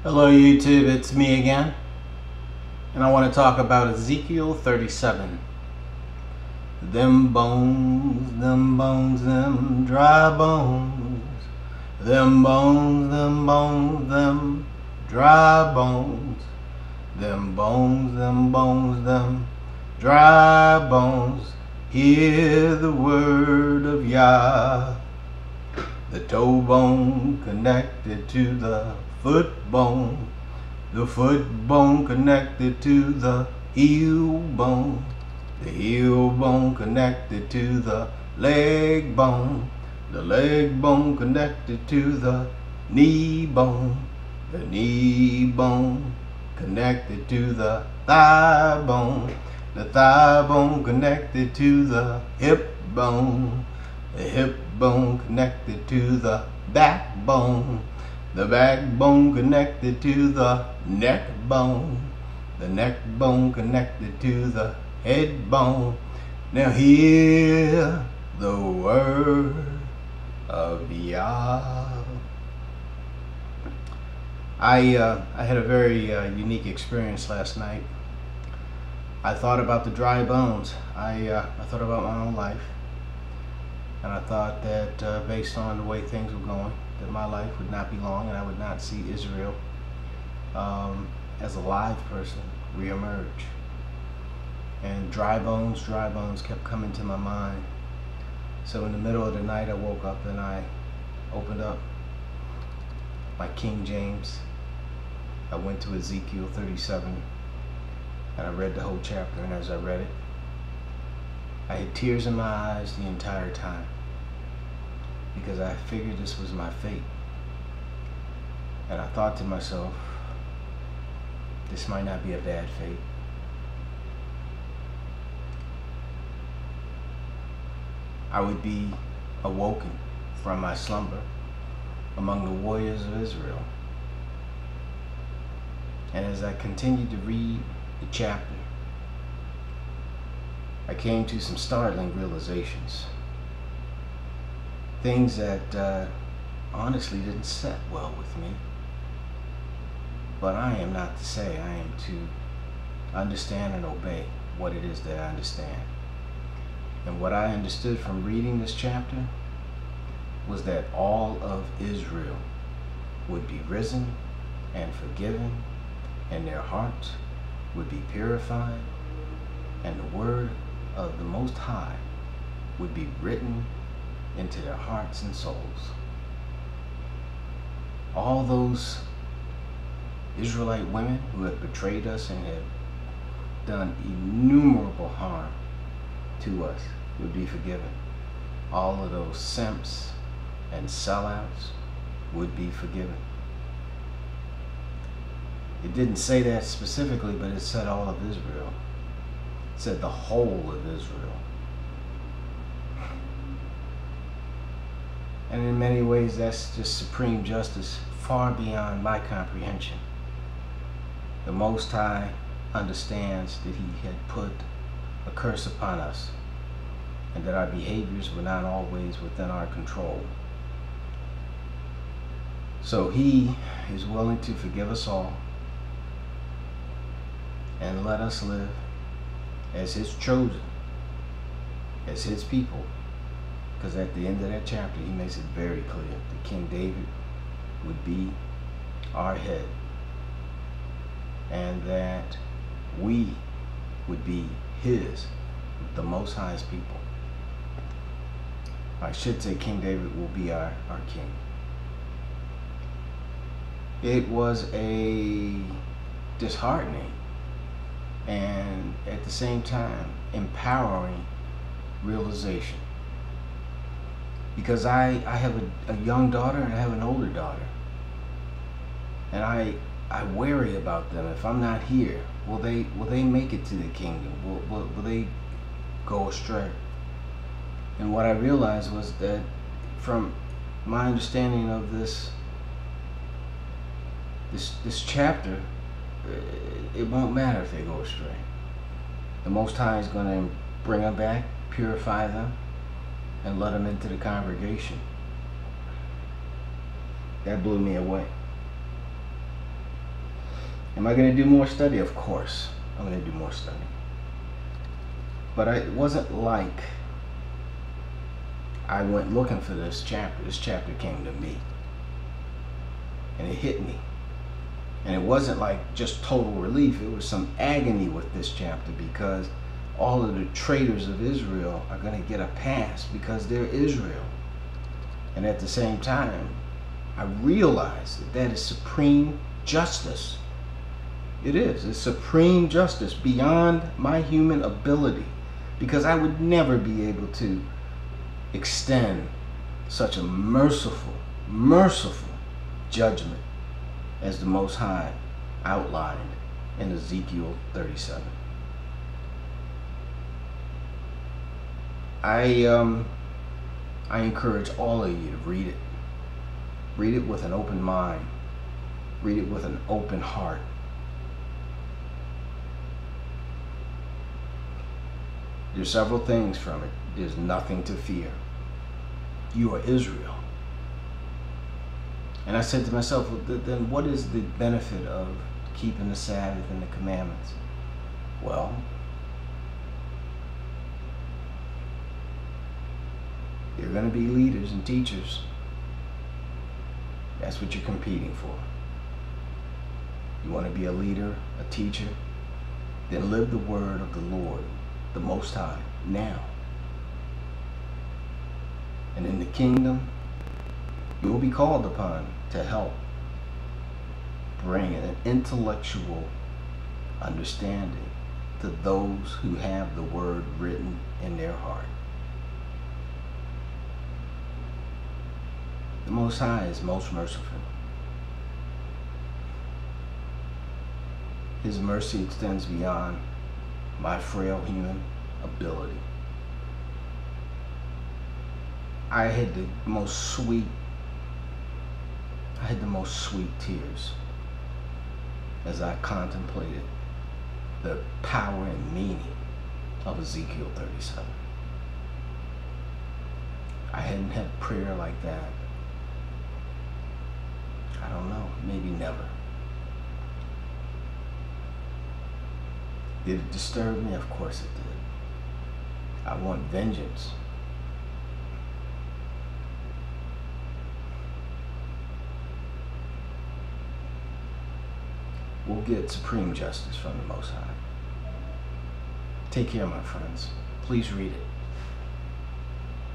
Hello YouTube, it's me again, and I want to talk about Ezekiel 37. Them bones, them dry bones. Them bones, them dry bones. Them bones, them dry bones. Hear the word of Yah. The toe bone connected to the foot bone connected to the heel bone connected to the leg bone connected to the knee bone connected to the thigh bone connected to the hip bone connected to the backbone connected to the neck bone connected to the head bone. Now hear the word of Yah. I had a very unique experience last night. I thought about the dry bones. I thought about my own life. And I thought that based on the way things were going, that my life would not be long and I would not see Israel as a live person reemerge. And dry bones kept coming to my mind. So in the middle of the night I woke up and I opened up my King James. I went to Ezekiel 37 and I read the whole chapter, and as I read it, I had tears in my eyes the entire time, because I figured this was my fate. And I thought to myself, this might not be a bad fate. I would be awoken from my slumber among the warriors of Israel. And as I continued to read the chapter, I came to some startling realizations. Things that honestly didn't set well with me. But I am not to say, I am to understand and obey what it is that I understand. And what I understood from reading this chapter was that all of Israel would be risen and forgiven, and their hearts would be purified, and the word of the Most High would be written into their hearts and souls. All those Israelite women who have betrayed us and have done innumerable harm to us would be forgiven. All of those simps and sellouts would be forgiven. It didn't say that specifically, but it said all of Israel. It said the whole of Israel. And in many ways, that's just supreme justice, far beyond my comprehension. The Most High understands that He had put a curse upon us, and that our behaviors were not always within our control. So He is willing to forgive us all and let us live as His chosen, as His people. Because at the end of that chapter, He makes it very clear that King David would be our head, and that we would be His, the Most High's people. I should say King David will be our king. It was a disheartening and at the same time empowering realization, because I have a young daughter and I have an older daughter, and I worry about them. If I'm not here, will they make it to the kingdom? Will they go astray? And what I realized was that, from my understanding of this chapter, it won't matter if they go astray. The Most High is going to bring them back, purify them, and let them into the congregation. That blew me away. Am I going to do more study? Of course, I'm going to do more study. But it wasn't like I went looking for this chapter. This chapter came to me. And it hit me. And it wasn't like just total relief. It was some agony with this chapter, because all of the traitors of Israel are going to get a pass because they're Israel. And at the same time, I realized that that is supreme justice. It is. It's supreme justice beyond my human ability, because I would never be able to extend such a merciful, merciful judgment as the Most High outlined in Ezekiel 37. I encourage all of you to read it. Read it with an open mind. Read it with an open heart. There's several things from it. There's nothing to fear. You are Israel. And I said to myself, well, then what is the benefit of keeping the Sabbath and the commandments? Well, you're going to be leaders and teachers. That's what you're competing for. You want to be a leader, a teacher? Then live the word of the Lord, the Most High, now. And in the kingdom, you will be called upon to help bring an intellectual understanding to those who have the word written in their heart. The Most High is most merciful. His mercy extends beyond my frail human ability. I had the most sweet tears as I contemplated the power and meaning of Ezekiel 37. I hadn't had prayer like that. I don't know, maybe never. Did it disturb me? Of course it did. I want vengeance. We'll get supreme justice from the Most High. Take care, my friends. Please read it.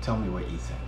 Tell me what you think.